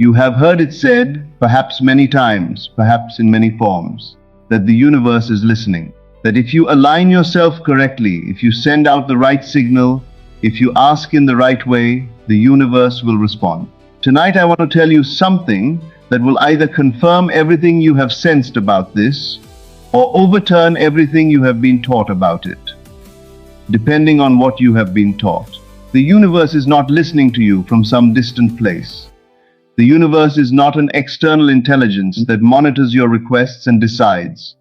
You have heard it said, perhaps many times, perhaps in many forms, that the universe is listening. That if you align yourself correctly, if you send out the right signal, if you ask in the right way, the universe will respond. Tonight I want to tell you something that will either confirm everything you have sensed about this, or overturn everything you have been taught about it, depending on what you have been taught. The universe is not listening to you from some distant place. The universe is not an external intelligence that monitors your requests and decides,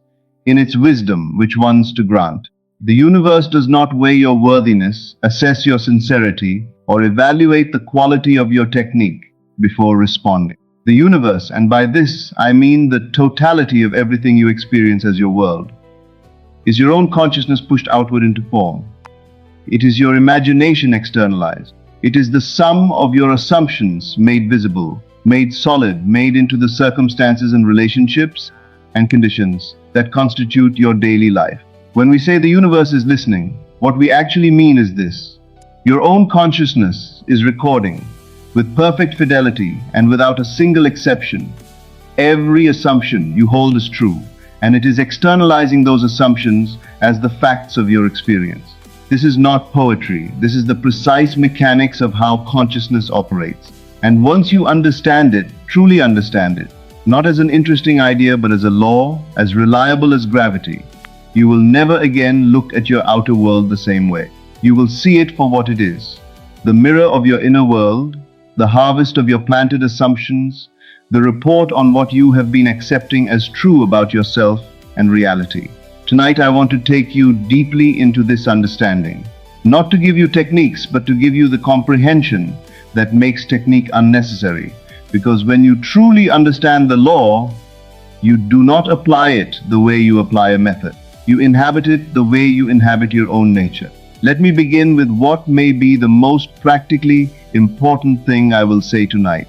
in its wisdom, which ones to grant. The universe does not weigh your worthiness, assess your sincerity, or evaluate the quality of your technique before responding. The universe, and by this I mean the totality of everything you experience as your world, is your own consciousness pushed outward into form. It is your imagination externalized. It is the sum of your assumptions made visible, made solid, made into the circumstances and relationships and conditions that constitute your daily life. When we say the universe is listening, what we actually mean is this: your own consciousness is recording, with perfect fidelity and without a single exception, every assumption you hold is true, and it is externalizing those assumptions as the facts of your experience. This is not poetry. This is the precise mechanics of how consciousness operates. And once you understand it, truly understand it, not as an interesting idea but as a law, as reliable as gravity, you will never again look at your outer world the same way. You will see it for what it is: the mirror of your inner world, the harvest of your planted assumptions, the report on what you have been accepting as true about yourself and reality. Tonight I want to take you deeply into this understanding, not to give you techniques, but to give you the comprehension that makes technique unnecessary. Because when you truly understand the law, you do not apply it the way you apply a method. You inhabit it the way you inhabit your own nature. Let me begin with what may be the most practically important thing I will say tonight,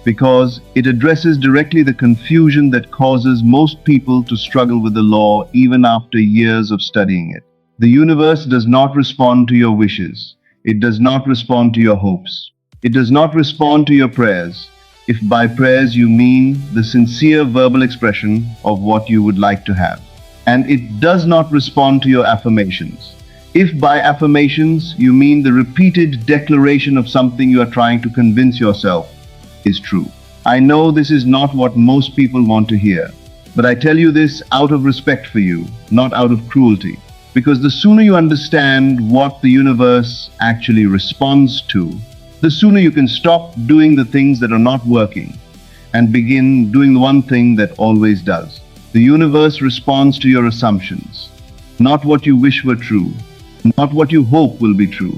because it addresses directly the confusion that causes most people to struggle with the law even after years of studying it. The universe does not respond to your wishes. It does not respond to your hopes. It does not respond to your prayers, if by prayers you mean the sincere verbal expression of what you would like to have. And it does not respond to your affirmations, if by affirmations you mean the repeated declaration of something you are trying to convince yourself is true. I know this is not what most people want to hear, but I tell you this out of respect for you, not out of cruelty. Because the sooner you understand what the universe actually responds to, the sooner you can stop doing the things that are not working and begin doing the one thing that always does. The universe responds to your assumptions, not what you wish were true, not what you hope will be true,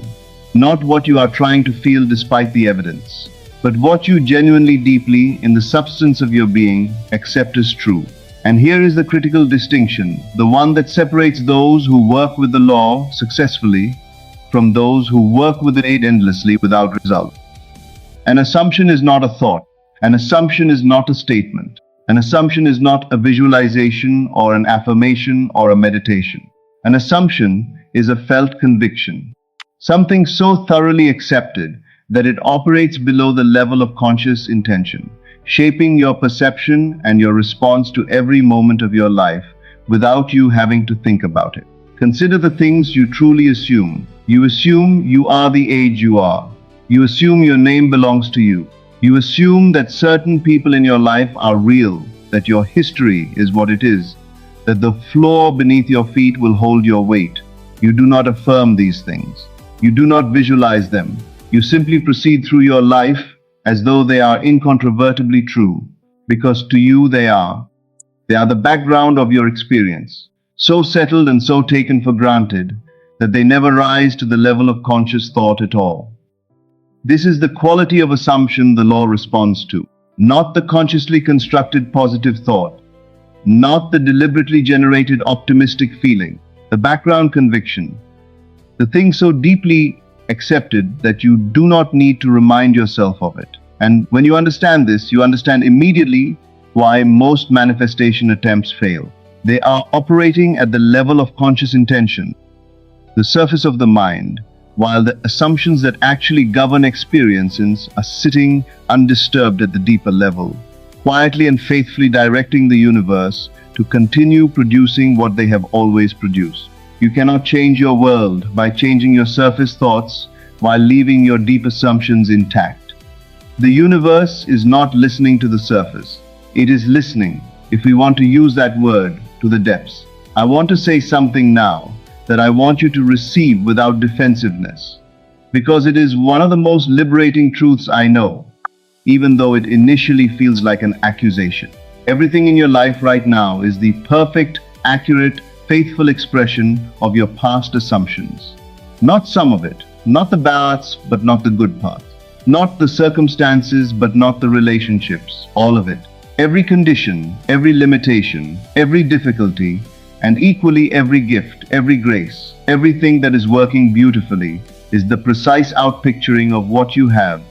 not what you are trying to feel despite the evidence, but what you genuinely, deeply, in the substance of your being, accept as true. And here is the critical distinction, the one that separates those who work with the law successfully from those who work with it endlessly without result. An assumption is not a thought. An assumption is not a statement. An assumption is not a visualization or an affirmation or a meditation. An assumption is a felt conviction, something so thoroughly accepted that it operates below the level of conscious intention, shaping your perception and your response to every moment of your life without you having to think about it. Consider the things you truly assume. You assume you are the age you are. You assume your name belongs to you. You assume that certain people in your life are real, that your history is what it is, that the floor beneath your feet will hold your weight. You do not affirm these things. You do not visualize them. You simply proceed through your life as though they are incontrovertibly true, because to you they are. They are the background of your experience, so settled and so taken for granted that they never rise to the level of conscious thought at all. This is the quality of assumption the law responds to, not the consciously constructed positive thought, not the deliberately generated optimistic feeling, the background conviction, the thing so deeply accepted that you do not need to remind yourself of it. And when you understand this, you understand immediately why most manifestation attempts fail. They are operating at the level of conscious intention, the surface of the mind, while the assumptions that actually govern experiences are sitting undisturbed at the deeper level, quietly and faithfully directing the universe to continue producing what they have always produced. You cannot change your world by changing your surface thoughts while leaving your deep assumptions intact. The universe is not listening to the surface. It is listening, if we want to use that word, to the depths. I want to say something now that I want you to receive without defensiveness, because it is one of the most liberating truths I know, even though it initially feels like an accusation. Everything in your life right now is the perfect, accurate, faithful expression of your past assumptions. Not some of it, not the bads, but not the good parts. Not the circumstances, but not the relationships, all of it. Every condition, every limitation, every difficulty, and equally every gift, every grace, everything that is working beautifully is the precise outpicturing of what you have,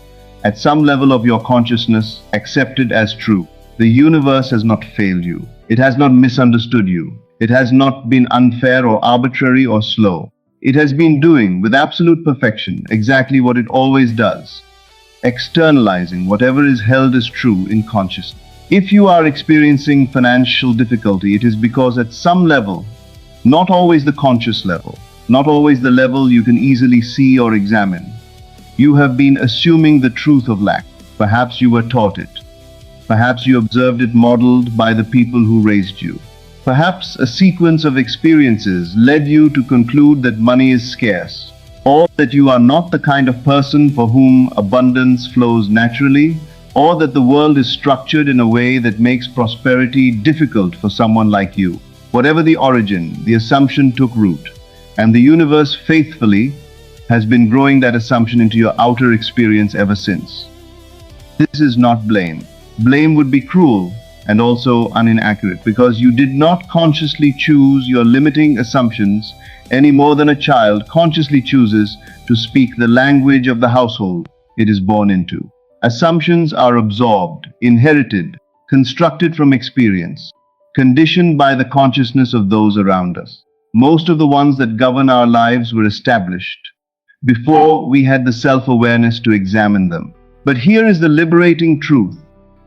at some level of your consciousness, accepted as true. The universe has not failed you. It has not misunderstood you. It has not been unfair or arbitrary or slow. It has been doing, with absolute perfection, exactly what it always does, externalizing whatever is held as true in consciousness. If you are experiencing financial difficulty, it is because at some level, not always the conscious level, not always the level you can easily see or examine, you have been assuming the truth of lack. Perhaps you were taught it. Perhaps you observed it modeled by the people who raised you. Perhaps a sequence of experiences led you to conclude that money is scarce, or that you are not the kind of person for whom abundance flows naturally, or that the world is structured in a way that makes prosperity difficult for someone like you. Whatever the origin, the assumption took root, and the universe faithfully has been growing that assumption into your outer experience ever since. This is not blame. Blame would be cruel and also inaccurate, because you did not consciously choose your limiting assumptions any more than a child consciously chooses to speak the language of the household it is born into. Assumptions are absorbed, inherited, constructed from experience, conditioned by the consciousness of those around us. Most of the ones that govern our lives were established before we had the self-awareness to examine them. But here is the liberating truth,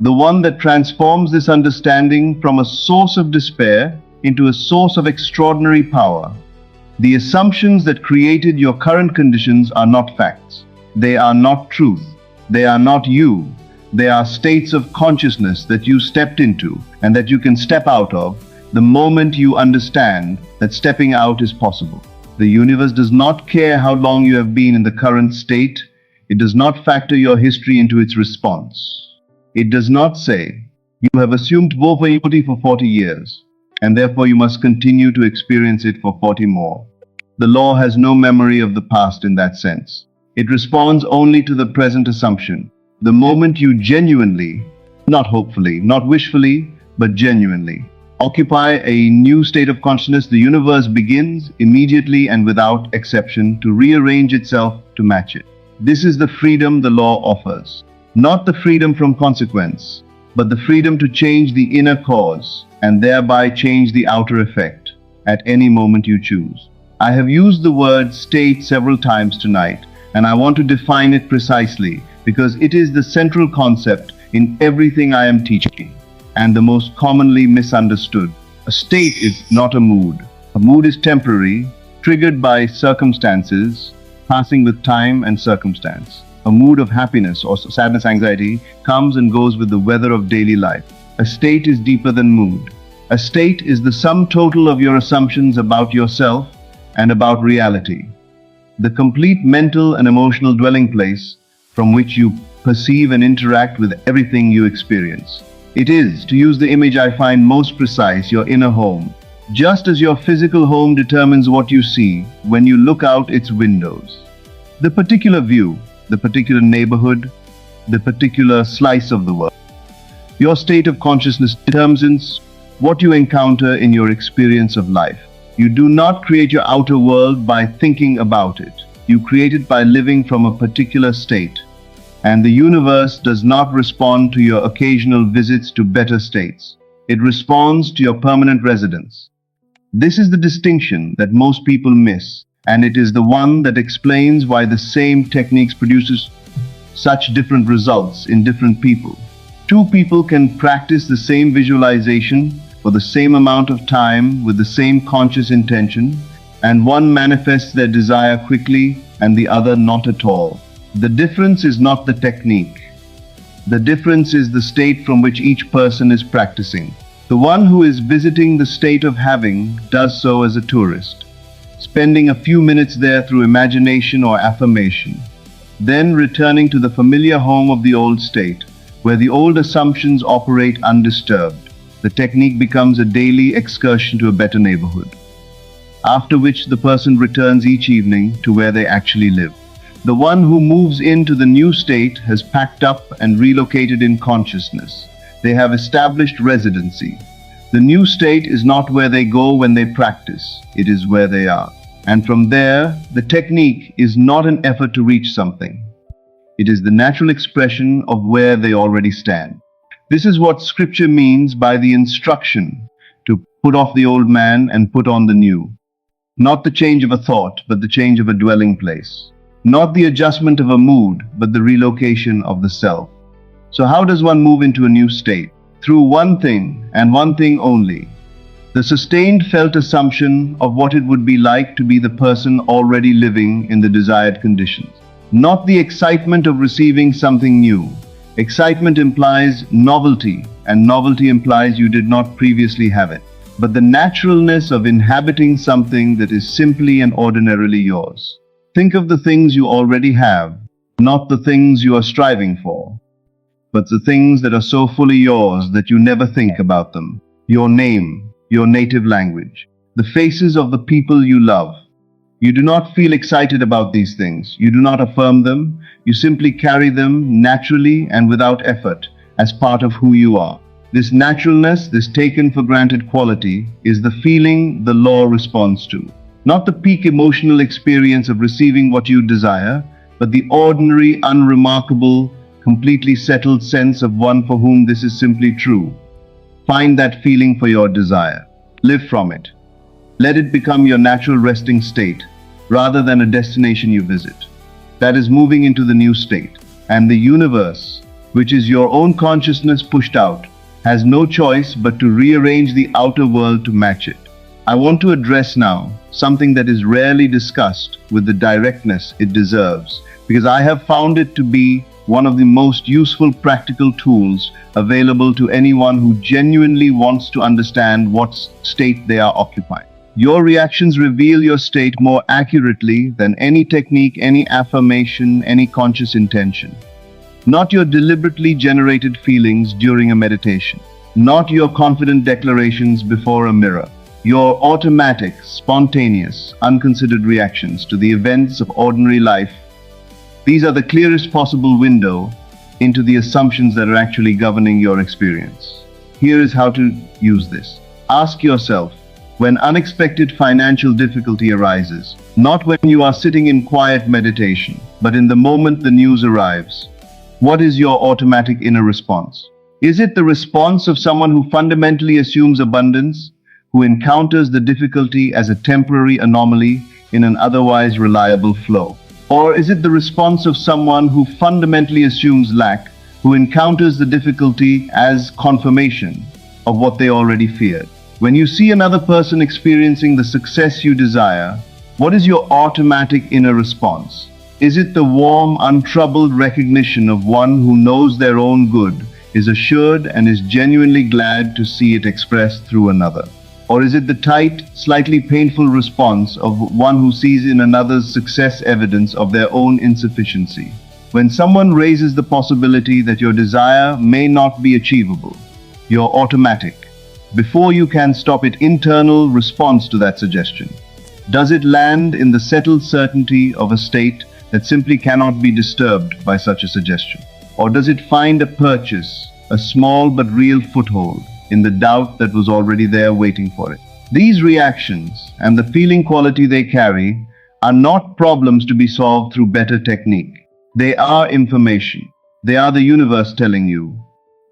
the one that transforms this understanding from a source of despair into a source of extraordinary power. The assumptions that created your current conditions are not facts. They are not truth. They are not you. They are states of consciousness that you stepped into and that you can step out of the moment you understand that stepping out is possible. The universe does not care how long you have been in the current state. It does not factor your history into its response. It does not say, you have assumed poverty for 40 years, and therefore you must continue to experience it for 40 more. The law has no memory of the past in that sense. It responds only to the present assumption. The moment you genuinely, not hopefully, not wishfully, but genuinely, occupy a new state of consciousness, the universe begins immediately and without exception to rearrange itself to match it. This is the freedom the law offers. Not the freedom from consequence, but the freedom to change the inner cause and thereby change the outer effect at any moment you choose. I have used the word state several times tonight, and I want to define it precisely because it is the central concept in everything I am teaching and the most commonly misunderstood. A state is not a mood. A mood is temporary, triggered by circumstances, passing with time and circumstance. A mood of happiness or sadness, anxiety comes and goes with the weather of daily life. A state is deeper than mood. A state is the sum total of your assumptions about yourself and about reality. The complete mental and emotional dwelling place from which you perceive and interact with everything you experience. It is, to use the image I find most precise, your inner home. Just as your physical home determines what you see when you look out its windows. The particular view, the particular neighborhood, the particular slice of the world. Your state of consciousness determines what you encounter in your experience of life. You do not create your outer world by thinking about it. You create it by living from a particular state. And the universe does not respond to your occasional visits to better states. It responds to your permanent residence. This is the distinction that most people miss, and it is the one that explains why the same techniques produces such different results in different people. Two people can practice the same visualization for the same amount of time with the same conscious intention, and one manifests their desire quickly and the other not at all. The difference is not the technique. The difference is the state from which each person is practicing. The one who is visiting the state of having does so as a tourist, spending a few minutes there through imagination or affirmation, then returning to the familiar home of the old state, where the old assumptions operate undisturbed. The technique becomes a daily excursion to a better neighborhood, after which the person returns each evening to where they actually live. The one who moves into the new state has packed up and relocated in consciousness. They have established residency. The new state is not where they go when they practice, it is where they are. And from there, the technique is not an effort to reach something. It is the natural expression of where they already stand. This is what scripture means by the instruction to put off the old man and put on the new. Not the change of a thought, but the change of a dwelling place. Not the adjustment of a mood, but the relocation of the self. So how does one move into a new state? Through one thing, and one thing only. The sustained felt assumption of what it would be like to be the person already living in the desired conditions. Not the excitement of receiving something new. Excitement implies novelty, and novelty implies you did not previously have it. But the naturalness of inhabiting something that is simply and ordinarily yours. Think of the things you already have, not the things you are striving for, but the things that are so fully yours that you never think about them. Your name, your native language, the faces of the people you love. You do not feel excited about these things. You do not affirm them. You simply carry them naturally and without effort as part of who you are. This naturalness, this taken for granted quality, is the feeling the law responds to. Not the peak emotional experience of receiving what you desire, but the ordinary, unremarkable, completely settled sense of one for whom this is simply true. Find that feeling for your desire. Live from it. Let it become your natural resting state, rather than a destination you visit. That is moving into the new state. And the universe, which is your own consciousness pushed out, has no choice but to rearrange the outer world to match it. I want to address now something that is rarely discussed with the directness it deserves, because I have found it to be one of the most useful practical tools available to anyone who genuinely wants to understand what state they are occupying. Your reactions reveal your state more accurately than any technique, any affirmation, any conscious intention. Not your deliberately generated feelings during a meditation. Not your confident declarations before a mirror. Your automatic, spontaneous, unconsidered reactions to the events of ordinary life. These are the clearest possible window into the assumptions that are actually governing your experience. Here is how to use this. Ask yourself, when unexpected financial difficulty arises, not when you are sitting in quiet meditation, but in the moment the news arrives, what is your automatic inner response? Is it the response of someone who fundamentally assumes abundance, who encounters the difficulty as a temporary anomaly in an otherwise reliable flow? Or is it the response of someone who fundamentally assumes lack, who encounters the difficulty as confirmation of what they already feared? When you see another person experiencing the success you desire, what is your automatic inner response? Is it the warm, untroubled recognition of one who knows their own good, is assured, and is genuinely glad to see it expressed through another? Or is it the tight, slightly painful response of one who sees in another's success evidence of their own insufficiency? When someone raises the possibility that your desire may not be achievable, your automatic, before you can stop it, internal response to that suggestion, does it land in the settled certainty of a state that simply cannot be disturbed by such a suggestion? Or does it find a purchase, a small but real foothold, in the doubt that was already there waiting for it? These reactions and the feeling quality they carry are not problems to be solved through better technique. They are information. They are the universe telling you,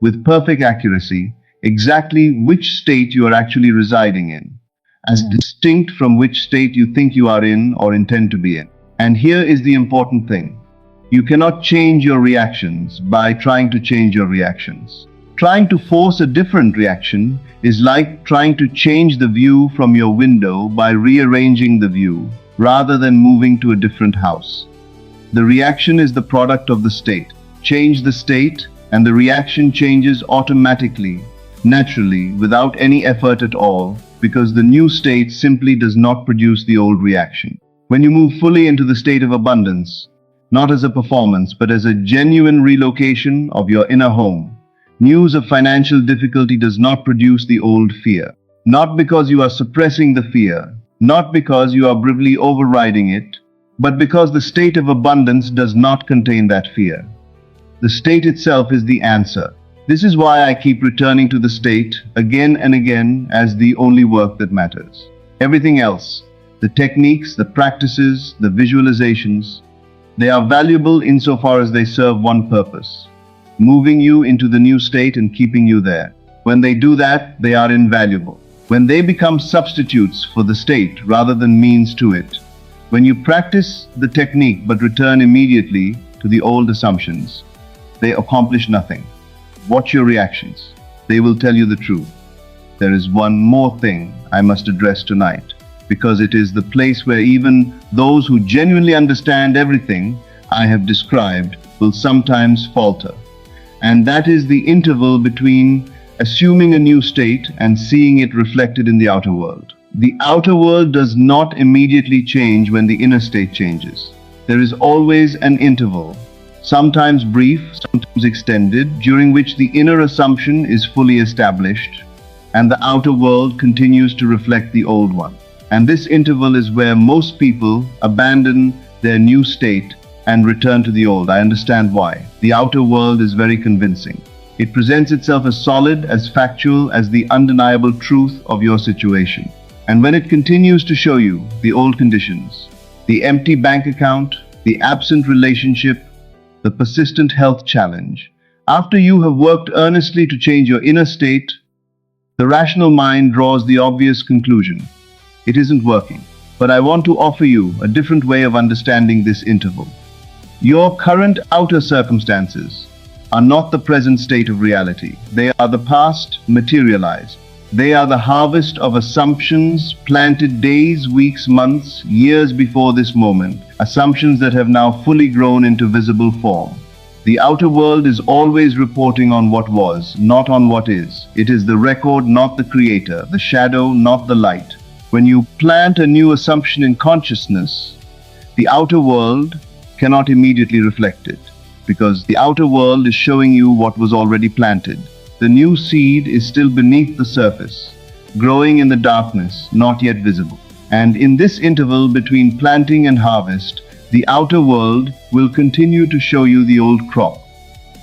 with perfect accuracy, exactly which state you are actually residing in. as distinct from which state you think you are in or intend to be in. And here is the important thing. You cannot change your reactions by trying to change your reactions. Trying to force a different reaction is like trying to change the view from your window by rearranging the view rather than moving to a different house. The reaction is the product of the state. Change the state and the reaction changes automatically, naturally, without any effort at all, because the new state simply does not produce the old reaction. When you move fully into the state of abundance, not as a performance, but as a genuine relocation of your inner home, news of financial difficulty does not produce the old fear. Not because you are suppressing the fear, not because you are bravely overriding it, but because the state of abundance does not contain that fear. The state itself is the answer. This is why I keep returning to the state again and again as the only work that matters. Everything else, the techniques, the practices, the visualizations, they are valuable insofar as they serve one purpose: moving you into the new state and keeping you there. When they do that, they are invaluable. When they become substitutes for the state rather than means to it, when you practice the technique but return immediately to the old assumptions, they accomplish nothing. Watch your reactions. They will tell you the truth. There is one more thing I must address tonight, because it is the place where even those who genuinely understand everything I have described will sometimes falter. And that is the interval between assuming a new state and seeing it reflected in the outer world. The outer world does not immediately change when the inner state changes. There is always an interval, sometimes brief, sometimes extended, during which the inner assumption is fully established and the outer world continues to reflect the old one. And this interval is where most people abandon their new state and return to the old. I understand why. The outer world is very convincing. It presents itself as solid, as factual, as the undeniable truth of your situation. And when it continues to show you the old conditions, the empty bank account, the absent relationship, the persistent health challenge, after you have worked earnestly to change your inner state, the rational mind draws the obvious conclusion: it isn't working. But I want to offer you a different way of understanding this interval. Your current outer circumstances are not the present state of reality. They are the past materialized. They are the harvest of assumptions planted days, weeks, months, years before this moment, assumptions that have now fully grown into visible form. The outer world is always reporting on what was, not on what is. It is the record, not the creator, the shadow, not the light. When you plant a new assumption in consciousness, the outer world cannot immediately reflect it, because the outer world is showing you what was already planted. The new seed is still beneath the surface, growing in the darkness, not yet visible. And in this interval between planting and harvest, the outer world will continue to show you the old crop.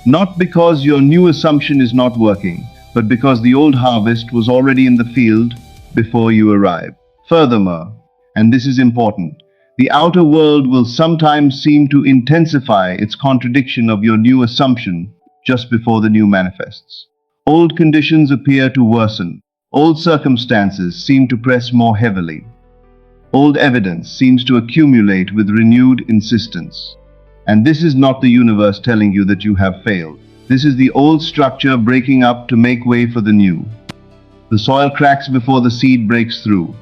Not because your new assumption is not working, but because the old harvest was already in the field before you arrived. Furthermore, and this is important, the outer world will sometimes seem to intensify its contradiction of your new assumption just before the new manifests. Old conditions appear to worsen. Old circumstances seem to press more heavily. Old evidence seems to accumulate with renewed insistence. And this is not the universe telling you that you have failed. This is the old structure breaking up to make way for the new. The soil cracks before the seed breaks through.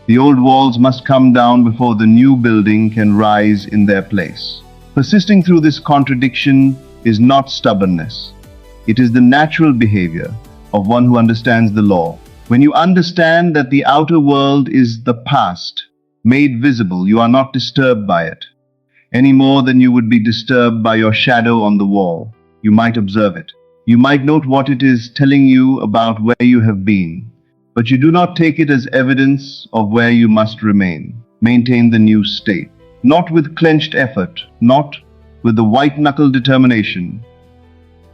The old walls must come down before the new building can rise in their place. Persisting through this contradiction is not stubbornness. It is the natural behavior of one who understands the law. When you understand that the outer world is the past, made visible, you are not disturbed by it, any more than you would be disturbed by your shadow on the wall. You might observe it. You might note what it is telling you about where you have been, but you do not take it as evidence of where you must remain. Maintain the new state, not with clenched effort, not with the white-knuckle determination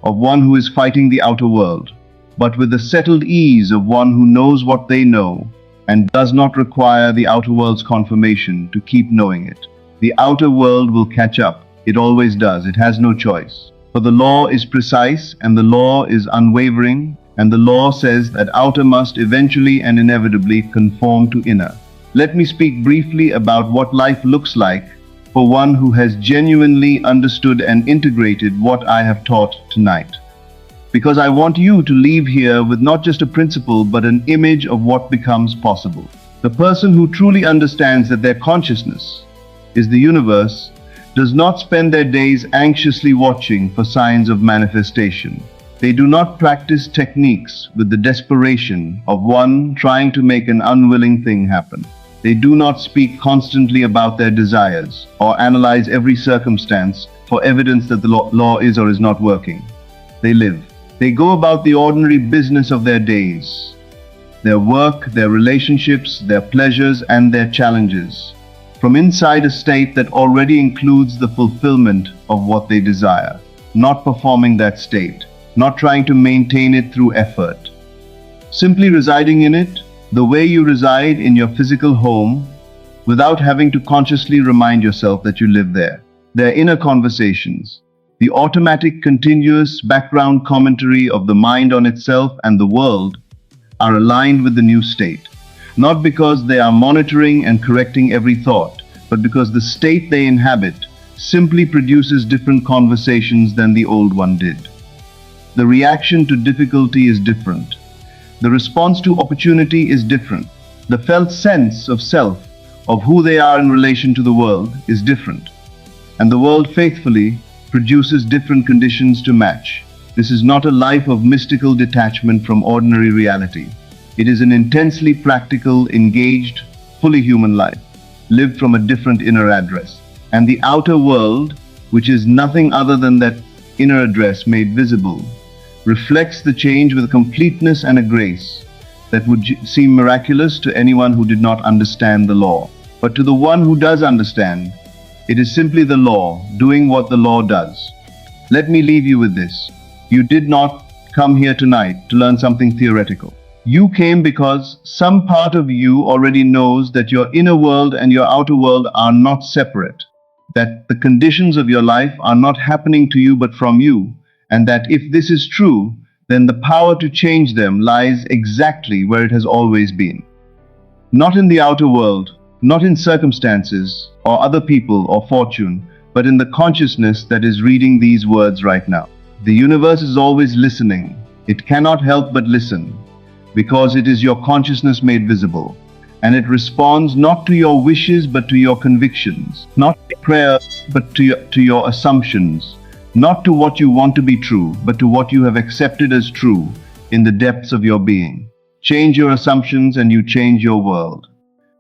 of one who is fighting the outer world, but with the settled ease of one who knows what they know and does not require the outer world's confirmation to keep knowing it. The outer world will catch up. It always does. It has no choice. For the law is precise and the law is unwavering, and the law says that outer must eventually and inevitably conform to inner. Let me speak briefly about what life looks like for one who has genuinely understood and integrated what I have taught tonight. Because I want you to leave here with not just a principle but an image of what becomes possible. The person who truly understands that their consciousness is the universe does not spend their days anxiously watching for signs of manifestation. They do not practice techniques with the desperation of one trying to make an unwilling thing happen. They do not speak constantly about their desires or analyze every circumstance for evidence that the law is or is not working. They live. They go about the ordinary business of their days, their work, their relationships, their pleasures, and their challenges, from inside a state that already includes the fulfillment of what they desire, not performing that state, not trying to maintain it through effort. Simply residing in it, the way you reside in your physical home, without having to consciously remind yourself that you live there. Their inner conversations, the automatic continuous background commentary of the mind on itself and the world, are aligned with the new state. Not because they are monitoring and correcting every thought, but because the state they inhabit simply produces different conversations than the old one did. The reaction to difficulty is different. The response to opportunity is different. The felt sense of self, of who they are in relation to the world, is different. And the world faithfully produces different conditions to match. This is not a life of mystical detachment from ordinary reality. It is an intensely practical, engaged, fully human life, lived from a different inner address. And the outer world, which is nothing other than that inner address made visible, reflects the change with a completeness and a grace that would seem miraculous to anyone who did not understand the law. But to the one who does understand, it is simply the law doing what the law does. Let me leave you with this. You did not come here tonight to learn something theoretical. You came because some part of you already knows that your inner world and your outer world are not separate, that the conditions of your life are not happening to you but from you, and that if this is true, then the power to change them lies exactly where it has always been. Not in the outer world, not in circumstances, or other people, or fortune, but in the consciousness that is reading these words right now. The universe is always listening. It cannot help but listen, because it is your consciousness made visible, and it responds not to your wishes but to your convictions, not to prayer but to your assumptions, not to what you want to be true, but to what you have accepted as true in the depths of your being. Change your assumptions and you change your world.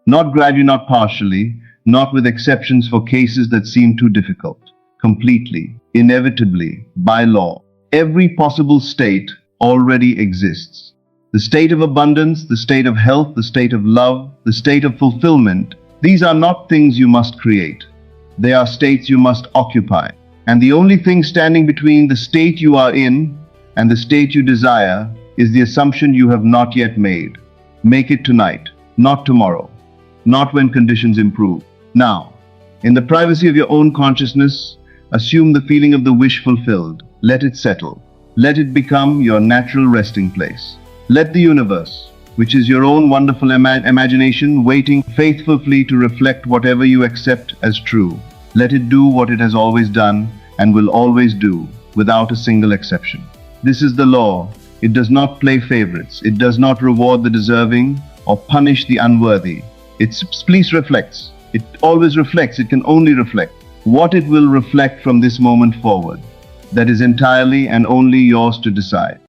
Not gradually, not partially, not with exceptions for cases that seem too difficult. Completely, inevitably, by law. Every possible state already exists. The state of abundance, the state of health, the state of love, the state of fulfillment, these are not things you must create. They are states you must occupy. And the only thing standing between the state you are in and the state you desire is the assumption you have not yet made. Make it tonight, not tomorrow, not when conditions improve. Now, in the privacy of your own consciousness, assume the feeling of the wish fulfilled. Let it settle. Let it become your natural resting place. Let the universe, which is your own wonderful imagination, waiting faithfully to reflect whatever you accept as true, let it do what it has always done and will always do, without a single exception. This is the law. It does not play favorites. It does not reward the deserving or punish the unworthy. It please reflects. It always reflects. It can only reflect what it will reflect from this moment forward. That is entirely and only yours to decide.